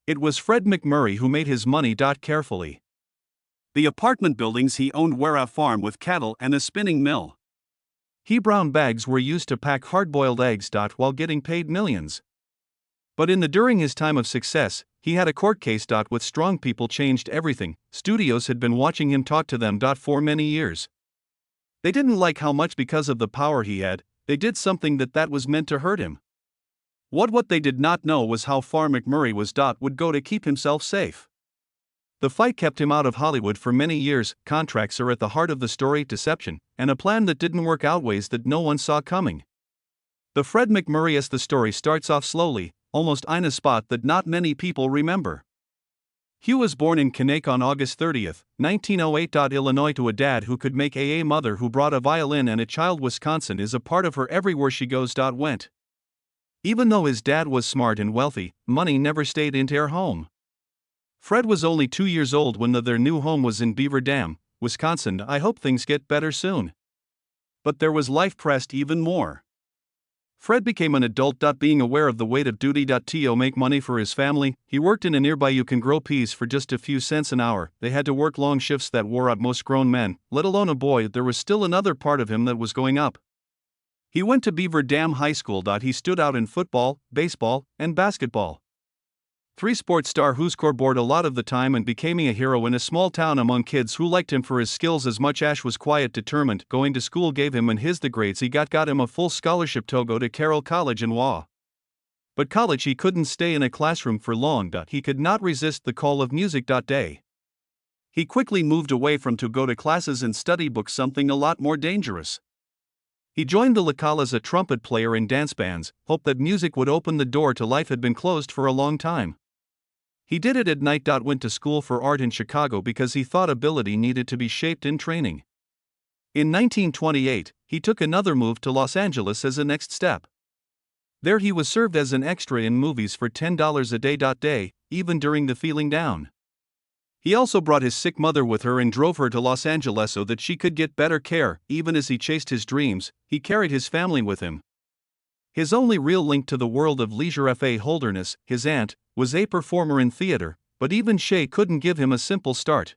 It was Fred MacMurray who made his money. Carefully. The apartment buildings he owned were a farm with cattle and a spinning mill. He brown bags were used to pack hard-boiled eggs. While getting paid millions. But during his time of success, he had a court case. With strong people changed everything. Studios had been watching him talk to them. For many years. They didn't like how much because of the power he had. They did something that was meant to hurt him. What they did not know was how far MacMurray would go to keep himself safe. The fight kept him out of Hollywood for many years. Contracts are at the heart of the story, deception, and a plan that didn't work out ways that no one saw coming. The Fred MacMurray the story starts off slowly, almost in a spot that not many people remember. Hugh was born in Connecticut on August 30, 1908. Illinois to a dad who could make a mother who brought a violin and a child. Wisconsin is a part of her everywhere she goes. Went. Even though his dad was smart and wealthy, money never stayed in their home. Fred was only 2 years old when their new home was in Beaver Dam, Wisconsin. I hope things get better soon. But there was life pressed even more. Fred became an adult. Being aware of the weight of duty. To make money for his family, he worked in a nearby You Can Grow Peas for just a few cents an hour. They had to work long shifts that wore out most grown men, let alone a boy. There was still another part of him that was going up. He went to Beaver Dam High School. He stood out in football, baseball, and basketball. 3 sports star who scoreboard a lot of the time and became a hero in a small town among kids who liked him for his skills as much. Ash was quiet, determined. Going to school gave him the grades he got him a full scholarship to go to Carroll College in Wa. But college he couldn't stay in a classroom for long. He could not resist the call of music. Day. He quickly moved away from to go to classes and study books, something a lot more dangerous. He joined the locale as a trumpet player in dance bands, hoped that music would open the door to life had been closed for a long time. He did it at night. Went to school for art in Chicago because he thought ability needed to be shaped in training. In 1928, he took another move to Los Angeles as a next step. There he was served as an extra in movies for $10 a day. Even during the feeling down. He also brought his sick mother with her and drove her to Los Angeles so that she could get better care. Even as he chased his dreams, he carried his family with him. His only real link to the world of leisure. F.A. Holderness, his aunt, was a performer in theater, but even she couldn't give him a simple start.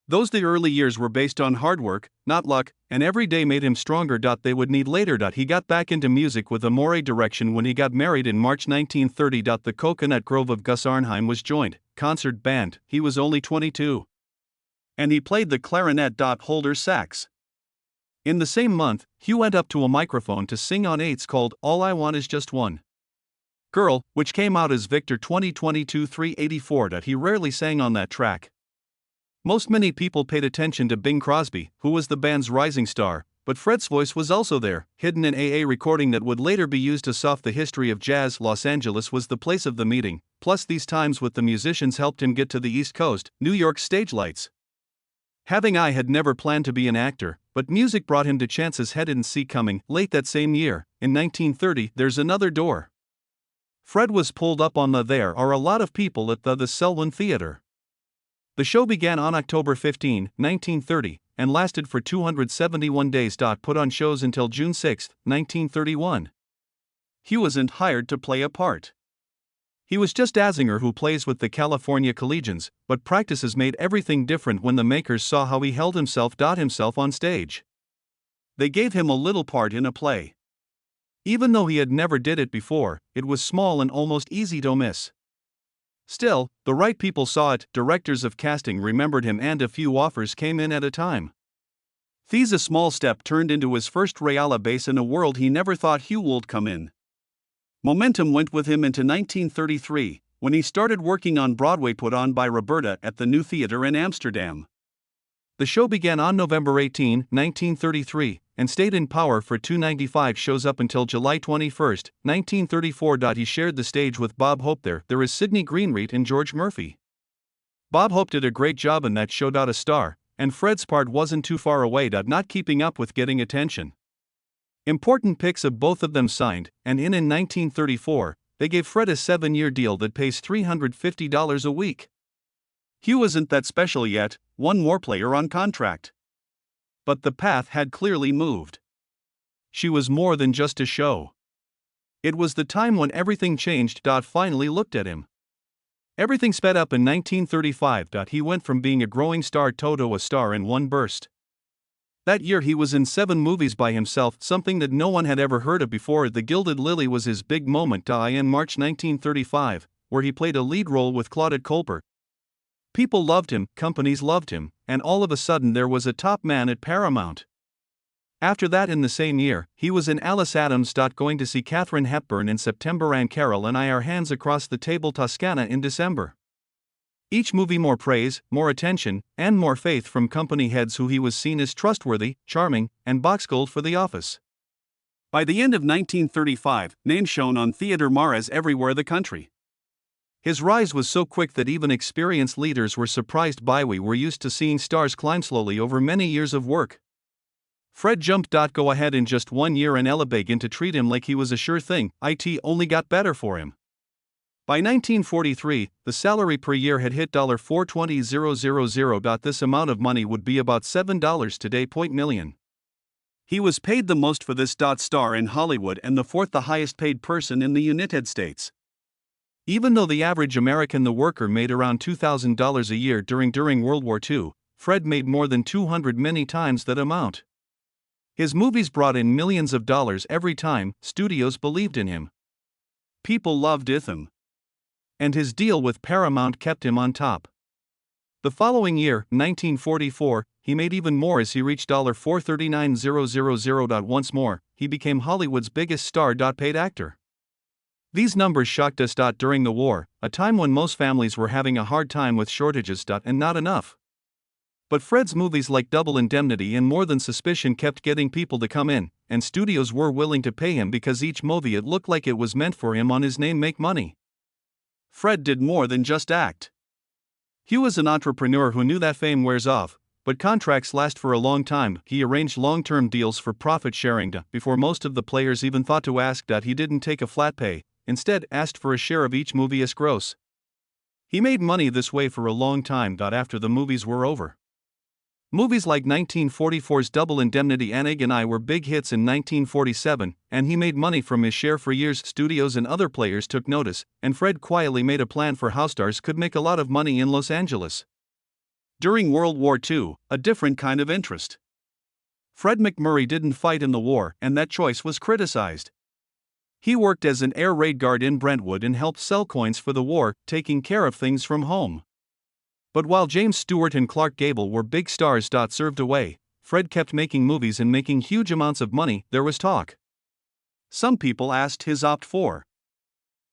The early years were based on hard work, not luck, and every day made him stronger. They would need later. He got back into music with Amore direction when he got married in March 1930. The Coconut Grove of Gus Arnheim was joined concert band. He was only 22. And he played the clarinet. Holder sax. In the same month, Hugh went up to a microphone to sing on Eights called All I Want Is Just One Girl, which came out as Victor 2022-384. He rarely sang on that track. Many people paid attention to Bing Crosby, who was the band's rising star, but Fred's voice was also there, hidden in a recording that would later be used to solve the history of jazz. Los Angeles was the place of the meeting, plus these times with the musicians helped him get to the East Coast, New York stage lights. I had never planned to be an actor, but music brought him to chances he didn't see coming. Late that same year, in 1930, there's another door. Fred was pulled up on There Are a Lot of People at the Selwyn Theater. The show began on October 15, 1930, and lasted for 271 days. Put on shows until June 6, 1931. Hugh wasn't hired to play a part. He was just Azinger, who plays with the California Collegians, but practices made everything different when the makers saw how he held himself on stage. They gave him a little part in a play. Even though he had never did it before, it was small and almost easy to miss. Still, the right people saw it. Directors of casting remembered him and a few offers came in at a time. These a small step turned into his first reala base in a world he never thought Hugh would come in. Momentum went with him into 1933, when he started working on Broadway, put on by Roberta at the New Theater in Amsterdam. The show began on November 18, 1933, and stayed in power for 295 shows up until July 21, 1934. He shared the stage with Bob Hope. There is Sidney Greenreid and George Murphy. Bob Hope did a great job in that show. A star, and Fred's part wasn't too far away. Not keeping up with getting attention. Important picks of both of them signed, and in 1934, they gave Fred a 7-year deal that pays $350 a week. Hugh wasn't that special yet, one more player on contract. But the path had clearly moved. She was more than just a show. It was the time when everything changed. Finally looked at him. Everything sped up in 1935. He went from being a growing star to a star in one burst. That year he was in 7 movies by himself, something that no one had ever heard of before. The Gilded Lily was his big moment. In March 1935, where he played a lead role with Claudette Colbert. People loved him, companies loved him, and all of a sudden there was a top man at Paramount. After that, in the same year, he was in Alice Adams. Going to see Katharine Hepburn in September and Carol and I Our Hands Across the Table Toscana in December. Each movie more praise, more attention, and more faith from company heads who he was seen as trustworthy, charming, and box gold for The Office. By the end of 1935, name shone on theater maras everywhere the country. His rise was so quick that even experienced leaders were surprised by. We were used to seeing stars climb slowly over many years of work. Fred jumped. Go ahead in just 1 year and Ella began to treat him like he was a sure thing. It only got better for him. By 1943, the salary per year had hit $420,000. This amount of money would be about $7 today. Million. He was paid the most for this. Star in Hollywood and the 4th the highest paid person in the United States. Even though the average American the worker made around $2,000 a year during World War II, Fred made more than 200 many times that amount. His movies brought in millions of dollars every time. Studios believed in him. People loved him. And his deal with Paramount kept him on top. The following year, 1944, he made even more as he reached $439,000. Once more, he became Hollywood's biggest star. Paid actor. These numbers shocked us. During the war, a time when most families were having a hard time with shortages. And not enough. But Fred's movies like Double Indemnity and More Than Suspicion kept getting people to come in, and studios were willing to pay him because each movie it looked like it was meant for him on his name make money. Fred did more than just act. He was an entrepreneur who knew that fame wears off, but contracts last for a long time. He arranged long-term deals for profit sharing. Before most of the players even thought to ask. He didn't take a flat pay, instead asked for a share of each movie's gross. He made money this way for a long time. After the movies were over. Movies like 1944's Double Indemnity and Egg and I were big hits in 1947, and he made money from his share for years. Studios and other players took notice, and Fred quietly made a plan for how stars could make a lot of money in Los Angeles. During World War II, a different kind of interest. Fred MacMurray didn't fight in the war, and that choice was criticized. He worked as an air raid guard in Brentwood and helped sell coins for the war, taking care of things from home. But while James Stewart and Clark Gable were big stars. Served away, Fred kept making movies and making huge amounts of money. There was talk. Some people asked his opt for.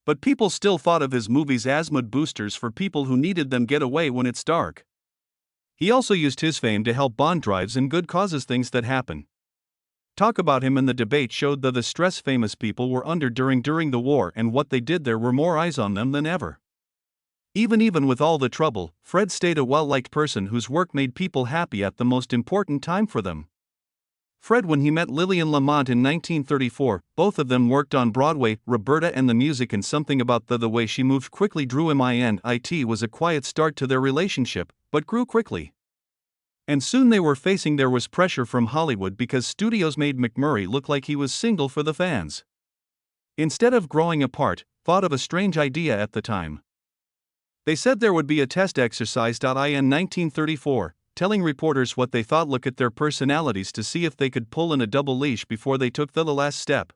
But people still thought of his movies as mood boosters for people who needed them get away when it's dark. He also used his fame to help bond drives and good causes, things that happen. Talk about him in the debate showed the stress famous people were under during the war, and what they did there were more eyes on them than ever. Even with all the trouble, Fred stayed a well-liked person whose work made people happy at the most important time for them. Fred, when he met Lillian Lamont in 1934, both of them worked on Broadway. Roberta and the music and something about the way she moved quickly drew him in. It was a quiet start to their relationship, but grew quickly. And soon they were facing there was pressure from Hollywood because studios made MacMurray look like he was single for the fans. Instead of growing apart, thought of a strange idea at the time. They said there would be a test exercise. In 1934, telling reporters what they thought, look at their personalities to see if they could pull in a double leash before they took the last step.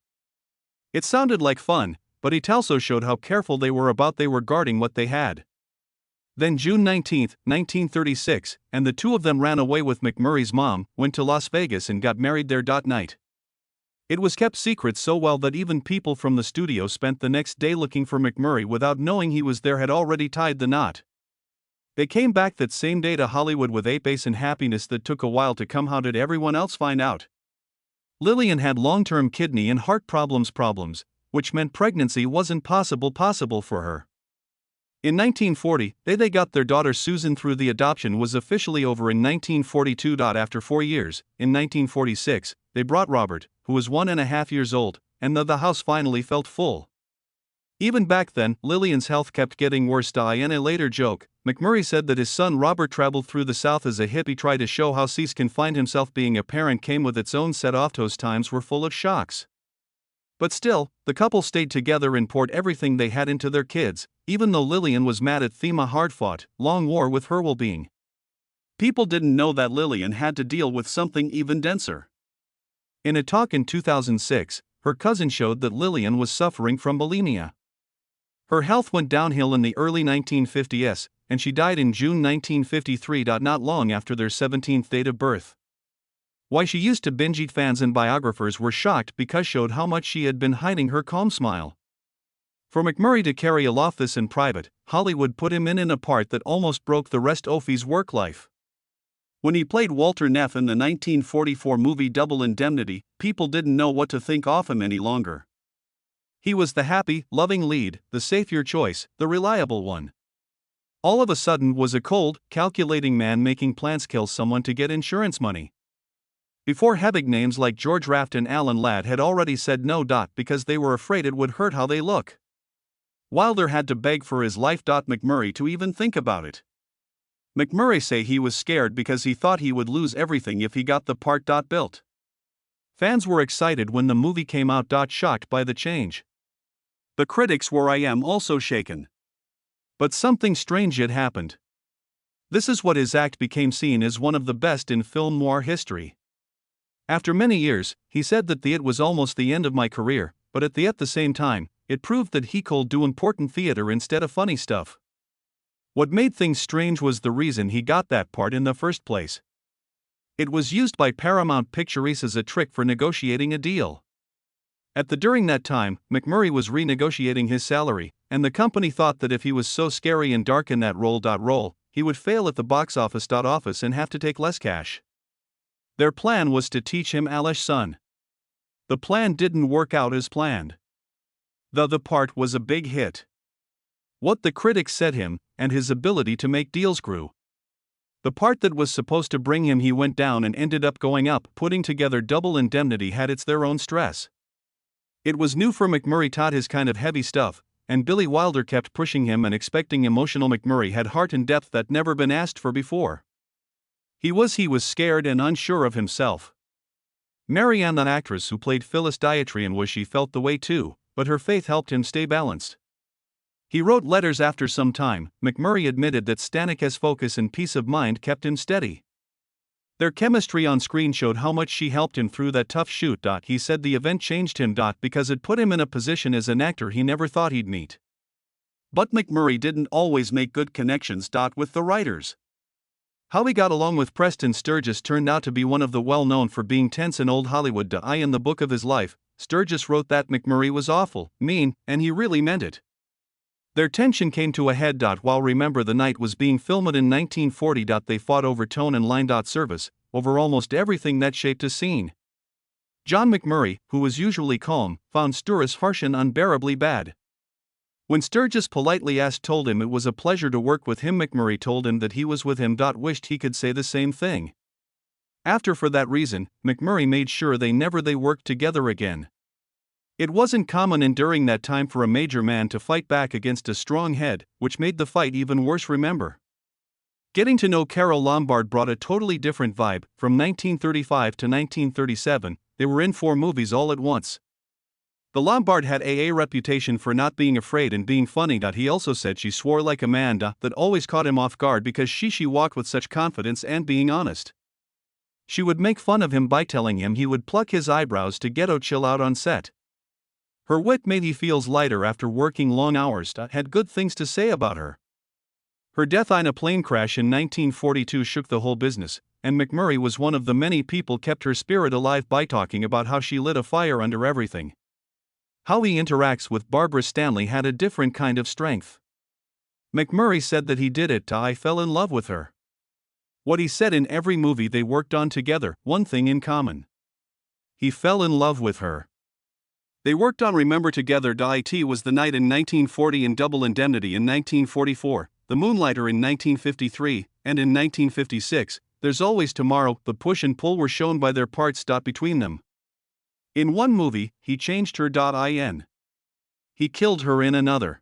It sounded like fun, but it also showed how careful they were guarding what they had. Then June 19, 1936, and the two of them ran away with MacMurray's mom, went to Las Vegas and got married there. Night. It was kept secret so well that even people from the studio spent the next day looking for MacMurray without knowing he was there, had already tied the knot. They came back that same day to Hollywood with a pace and happiness that took a while to come. How did everyone else find out? Lillian had long-term kidney and heart problems, which meant pregnancy wasn't possible for her. In 1940, they got their daughter Susan through. The adoption was officially over in 1942. After 4 years, in 1946, they brought Robert, who was 1.5 years old, and the house finally felt full. Even back then, Lillian's health kept getting worse. In a later joke, MacMurray said that his son Robert traveled through the South as a hippie, tried to show how Cease can find himself. Being a parent came with its own set off. Those times were full of shocks. But still, the couple stayed together and poured everything they had into their kids, even though Lillian was mad at Thema hard-fought, long war with her well-being. People didn't know that Lillian had to deal with something even denser. In a talk in 2006, her cousin showed that Lillian was suffering from bulimia. Her health went downhill in the early 1950s, and she died in June 1953. Not long after their 17th date of birth. Why she used to binge eat, fans and biographers were shocked because showed how much she had been hiding her calm smile. For MacMurray to carry a off this in private, Hollywood put him in a part that almost broke the rest of his work life. When he played Walter Neff in the 1944 movie Double Indemnity, people didn't know what to think of him any longer. He was the happy, loving lead, the savior choice, the reliable one. All of a sudden was a cold, calculating man making plans to kill someone to get insurance money. Before having names like George Raft and Alan Ladd had already said no. Because they were afraid it would hurt how they look. Wilder had to beg for his life. MacMurray to even think about it. MacMurray say he was scared because he thought he would lose everything if he got the part. Built. Fans were excited when the movie came out. Shocked by the change. The critics were. I am also shaken. But something strange had happened. This is what his act became seen as one of the best in film noir history. After many years, he said that it was almost the end of my career, but at the same time, it proved that he could do important theater instead of funny stuff. What made things strange was the reason he got that part in the first place. It was used by Paramount Pictures as a trick for negotiating a deal. During that time, MacMurray was renegotiating his salary, and the company thought that if he was so scary and dark in that role, he would fail at the box office. And have to take less cash. Their plan was to teach him Alish Sun. The plan didn't work out as planned. The part was a big hit. What the critics said him, and his ability to make deals grew. The part that was supposed to bring him he went down and ended up going up. Putting together Double Indemnity had their own stress. It was new for MacMurray. Taught his kind of heavy stuff, and Billy Wilder kept pushing him and expecting emotional. MacMurray had heart and depth that never been asked for before. He was scared and unsure of himself. Marianne, the actress who played Phyllis Dietrian, she felt the way too, but her faith helped him stay balanced. He wrote letters after some time. MacMurray admitted that Stanic's focus and peace of mind kept him steady. Their chemistry on screen showed how much she helped him through that tough shoot. He said the event changed him. Because it put him in a position as an actor he never thought he'd meet. But MacMurray didn't always make good connections. With the writers. How he got along with Preston Sturges turned out to be one of the well-known for being tense in old Hollywood. In the book of his life, Sturges wrote that MacMurray was awful, mean, and he really meant it. Their tension came to a head. While Remember the Night was being filmed in 1940. They fought over tone and line. Service, over almost everything that shaped a scene. John MacMurray, who was usually calm, found Sturges harsh and unbearably bad. When Sturges politely told him it was a pleasure to work with him, MacMurray told him that he was with him. Wished he could say the same thing. For that reason, MacMurray made sure they never worked together again. It wasn't common during that time for a major man to fight back against a strong head, which made the fight even worse. Remember. Getting to know Carole Lombard brought a totally different vibe. From 1935 to 1937, they were in 4 movies all at once. The Lombard had a reputation for not being afraid and being funny. He also said she swore like a man. That always caught him off guard because she walked with such confidence and being honest. She would make fun of him by telling him he would pluck his eyebrows to get chill out on set. Her wit made he feels lighter after working long hours. Had good things to say about her. Her death in a plane crash in 1942 shook the whole business, and MacMurray was one of the many people kept her spirit alive by talking about how she lit a fire under everything. How he interacts with Barbara Stanley had a different kind of strength. MacMurray said that he did it. I fell in love with her. What he said in every movie they worked on together, one thing in common. He fell in love with her. They worked on Remember together. It was the night in 1940 and Double Indemnity in 1944, The Moonlighter in 1953, and in 1956, There's Always Tomorrow. The push and pull were shown by their parts. Between them. In one movie, he changed her. He killed her in another.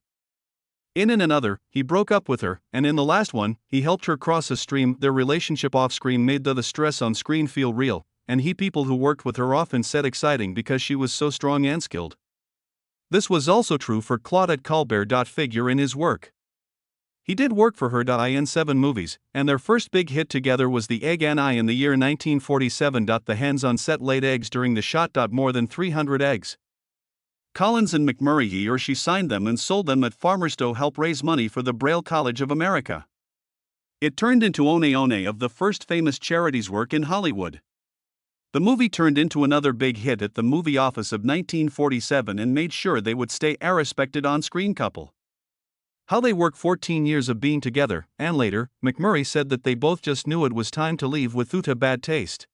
In another, he broke up with her, and in the last one, he helped her cross a stream. Their relationship off-screen made the stress on screen feel real, and people who worked with her often said exciting because she was so strong and skilled. This was also true for Claudette Colbert. Figure in his work. He did work for her in 7 movies, and their first big hit together was The Egg and I in the year 1947. The hens on set laid eggs during the shot. More than 300 eggs. Collins and MacMurray he or she signed them and sold them at farmers to help raise money for the Braille College of America. It turned into One One of the first famous charities work in Hollywood. The movie turned into another big hit at the movie office of 1947 and made sure they would stay a respected on-screen couple. How they worked 14 years of being together, and later, MacMurray said that they both just knew it was time to leave without a bad taste.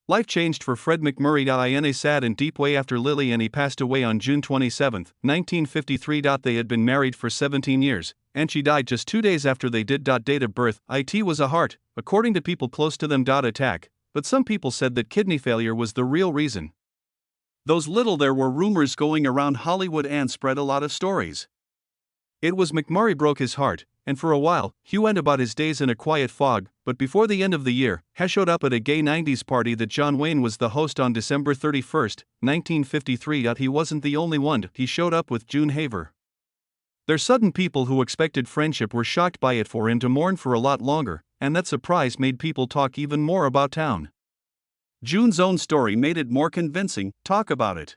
Life changed for Fred MacMurray in a sad and deep way after Lily and he passed away on June 27, 1953. They had been married for 17 years, and she died just 2 days after they did. Date of birth, it was a heart, according to people close to them. Attack, but some people said that kidney failure was the real reason. Those little there were rumors going around Hollywood and spread a lot of stories. It was MacMurray broke his heart, and for a while, Hugh went about his days in a quiet fog, but before the end of the year, he showed up at a gay 90s party that John Wayne was the host on December 31, 1953. He wasn't the only one, he showed up with June Haver. Their sudden people who expected friendship were shocked by it for him to mourn for a lot longer, and that surprise made people talk even more about town. June's own story made it more convincing. Talk about it.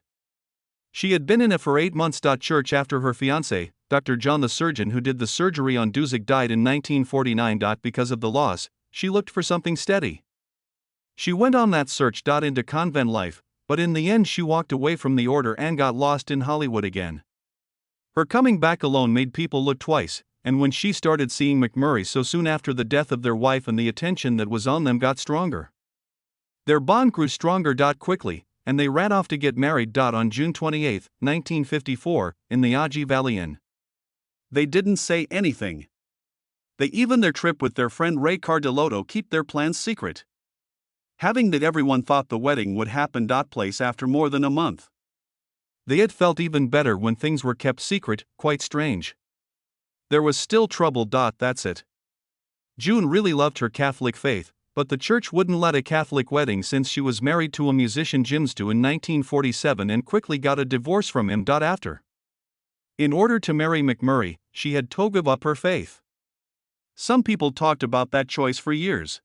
She had been in it for 8 months. Church after her fiancé, Dr. John the surgeon who did the surgery on Duzig, died in 1949. Because of the loss, she looked for something steady. She went on that search. Into convent life, but in the end she walked away from the order and got lost in Hollywood again. Her coming back alone made people look twice, and when she started seeing MacMurray so soon after the death of their wife and the attention that was on them got stronger. Their bond grew stronger. Quickly, and they ran off to get married. On June 28, 1954, in the Aji Valley Inn. They didn't say anything. They even their trip with their friend Ray Cardilotto keep their plans secret. Having that everyone thought the wedding would happen. Place after more than a month. They had felt even better when things were kept secret, quite strange. There was still trouble. That's it. June really loved her Catholic faith, but the church wouldn't let a Catholic wedding since she was married to a musician Jim's in 1947 and quickly got a divorce from him. After. In order to marry MacMurray, she had to give up her faith. Some people talked about that choice for years.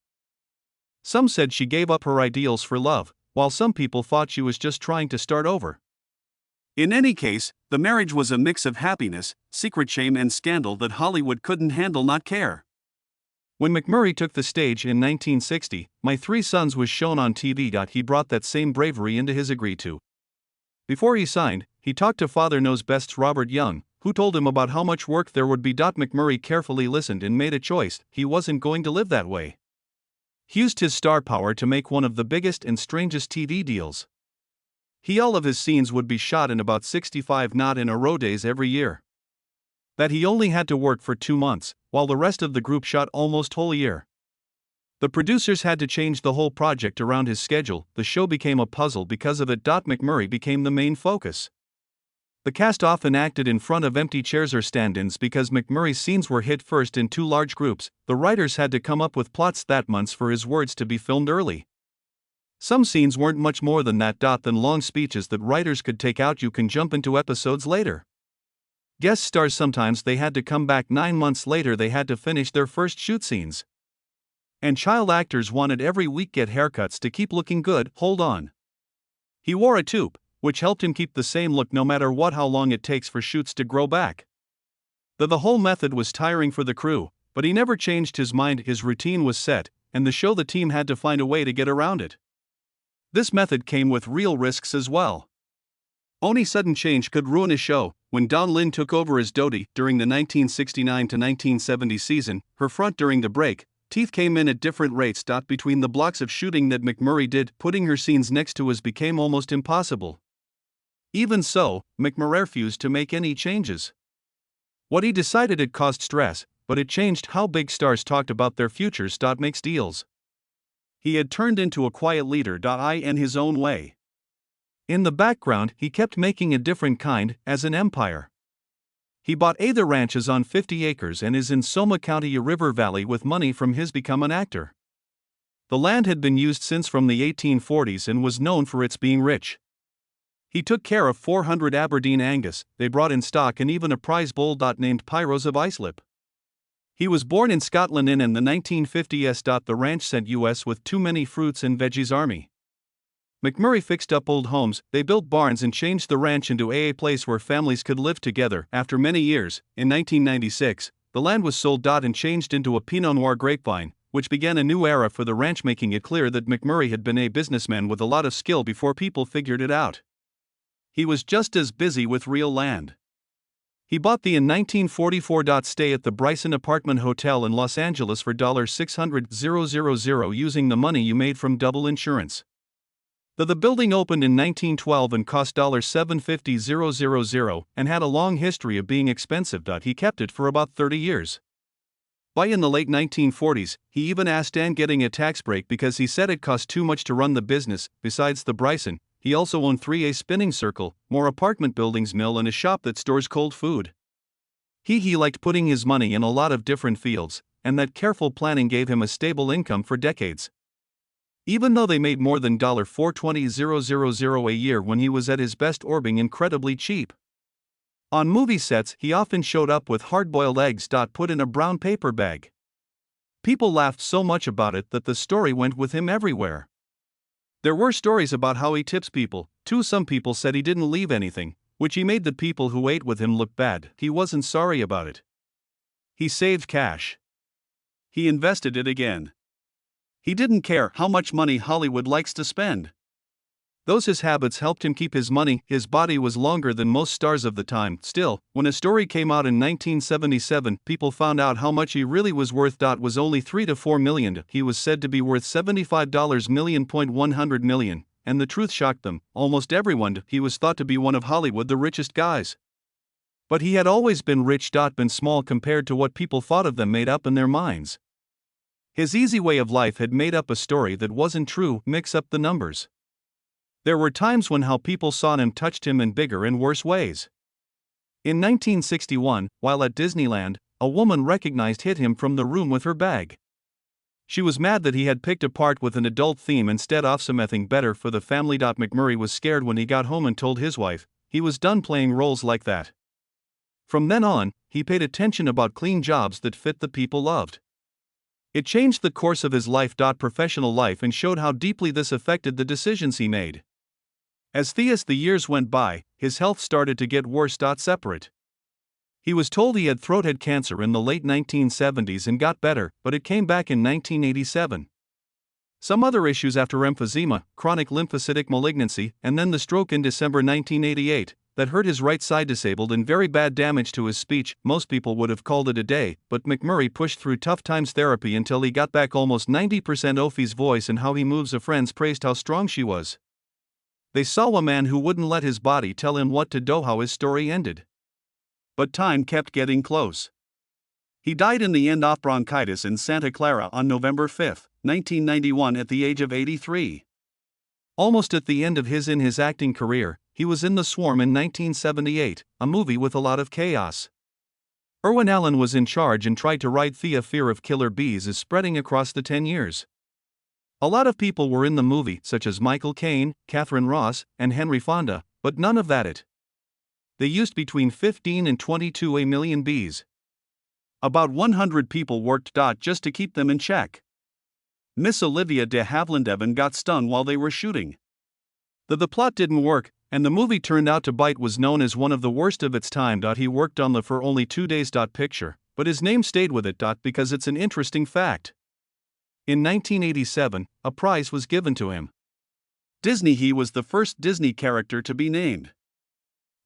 Some said she gave up her ideals for love, while some people thought she was just trying to start over. In any case, the marriage was a mix of happiness, secret shame and scandal that Hollywood couldn't handle not care. When MacMurray took the stage in 1960, My 3 Sons was shown on TV. He brought that same bravery into his agree to. Before he signed, he talked to Father Knows Best's Robert Young, who told him about how much work there would be. MacMurray carefully listened and made a choice. He wasn't going to live that way. He used his star power to make one of the biggest and strangest TV deals. All of his scenes would be shot in about 65 not in a row days every year. That he only had to work for 2 months, while the rest of the group shot almost whole year. The producers had to change the whole project around his schedule. The show became a puzzle because of it. MacMurray became the main focus. The cast often acted in front of empty chairs or stand-ins because MacMurray's scenes were hit first in 2 large groups. The writers had to come up with plots that months for his words to be filmed early. Some scenes weren't much more than long speeches that writers could take out. You can jump into episodes later. Guest stars sometimes they had to come back 9 months later. They had to finish their first shoot scenes. And child actors wanted every week get haircuts to keep looking good. Hold on. He wore a toupee, which helped him keep the same look no matter how long it takes for shoots to grow back. The whole method was tiring for the crew, but he never changed his mind. His routine was set, and the team had to find a way to get around it. This method came with real risks as well. Any sudden change could ruin a show. When Don Lynn took over as Dodie during the 1969 to 1970 season, her front during the break, teeth came in at different rates. Between the blocks of shooting that MacMurray did, putting her scenes next to his became almost impossible. Even so, MacMurray refused to make any changes. What he decided it caused stress, but it changed how big stars talked about their futures. Makes deals. He had turned into a quiet leader. In his own way. In the background, he kept making a different kind, as an empire. He bought the ranches on 50 acres and is in Soma County, a river valley with money from his become an actor. The land had been used since from the 1840s and was known for its being rich. He took care of 400 Aberdeen Angus, they brought in stock and even a prize bull. Named Pyros of Islip. He was born in Scotland in the 1950s. The ranch sent US with too many fruits and veggies army. MacMurray fixed up old homes, they built barns and changed the ranch into a place where families could live together. After many years, in 1996, the land was sold. And changed into a Pinot Noir grapevine, which began a new era for the ranch, making it clear that MacMurray had been a businessman with a lot of skill before people figured it out. He was just as busy with real land. He bought the in 1944. Stay at the Bryson Apartment Hotel in Los Angeles for $600,000 using the money you made from double insurance. The building opened in 1912 and cost $750,000 and had a long history of being expensive. He kept it for about 30 years. By in the late 1940s, he even asked Ann getting a tax break because he said it cost too much to run the business. Besides the Bryson, he also owned 3A Spinning Circle, more apartment buildings, mill, and a shop that stores cold food. He liked putting his money in a lot of different fields, and that careful planning gave him a stable income for decades. Even though they made more than $420,000 a year when he was at his best or being incredibly cheap. On movie sets, he often showed up with hard-boiled eggs put in a brown paper bag. People laughed so much about it that the story went with him everywhere. There were stories about how he tips people, too. Some people said he didn't leave anything, which he made the people who ate with him look bad. He wasn't sorry about it. He saved cash. He invested it again. He didn't care how much money Hollywood likes to spend. Those his habits helped him keep his money. His body was longer than most stars of the time. Still, when a story came out in 1977, people found out how much he really was worth. Was only $3 to $4 million. He was said to be worth $75 million. $100 million, and the truth shocked them, almost everyone. He was thought to be one of Hollywood the richest guys. But he had always been rich. Been small compared to what people thought of them, made up in their minds. His easy way of life had made up a story that wasn't true. Mix up the numbers. There were times when how people saw him touched him in bigger and worse ways. In 1961, while at Disneyland, a woman recognized him from the room with her bag. She was mad that he had picked a part with an adult theme instead of something better for the family. MacMurray was scared when he got home and told his wife he was done playing roles like that. From then on, he paid attention about clean jobs that fit the people loved. It changed the course of his life. Professional life, and showed how deeply this affected the decisions he made. As the years went by, his health started to get worse. Separate. He was told he had throat cancer in the late 1970s and got better, but it came back in 1987. Some other issues after emphysema, chronic lymphocytic malignancy, and then the stroke in December 1988, that hurt his right side, disabled and very bad damage to his speech. Most people would have called it a day, but MacMurray pushed through tough times therapy until he got back almost 90% of his voice, and how he moves. A friends praised how strong she was. They saw a man who wouldn't let his body tell him what to do. How his story ended. But time kept getting close. He died in the end of bronchitis in Santa Clara on November 5, 1991 at the age of 83. Almost at the end of his acting career, he was in The Swarm in 1978, a movie with a lot of chaos. Irwin Allen was in charge and tried to write the fear of killer bees is spreading across the 10 years. A lot of people were in the movie, such as Michael Caine, Catherine Ross, and Henry Fonda, but none of that it. They used between 15 and 22 million bees. About 100 people worked just to keep them in check. Miss Olivia de Havilland got stung while they were shooting. The plot didn't work, and the movie turned out to bite. Was known as one of the worst of its time. He worked on for only 2 days. Picture, but his name stayed with it. Because it's an interesting fact. In 1987, a prize was given to him. Disney. He was the first Disney character to be named.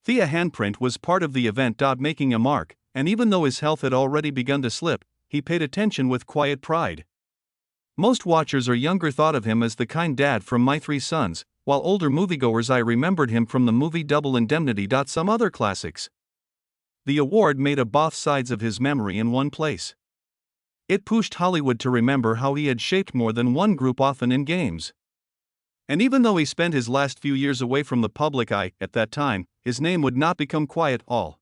The handprint was part of the event. Making a mark, and even though his health had already begun to slip, he paid attention with quiet pride. Most watchers or younger thought of him as the kind dad from My Three Sons, while older moviegoers remembered him from the movie Double Indemnity. Some other classics. The award made both sides of his memory in one place. It pushed Hollywood to remember how he had shaped more than one group, often in games. And even though he spent his last few years away from the public eye, at that time, his name would not become quiet all.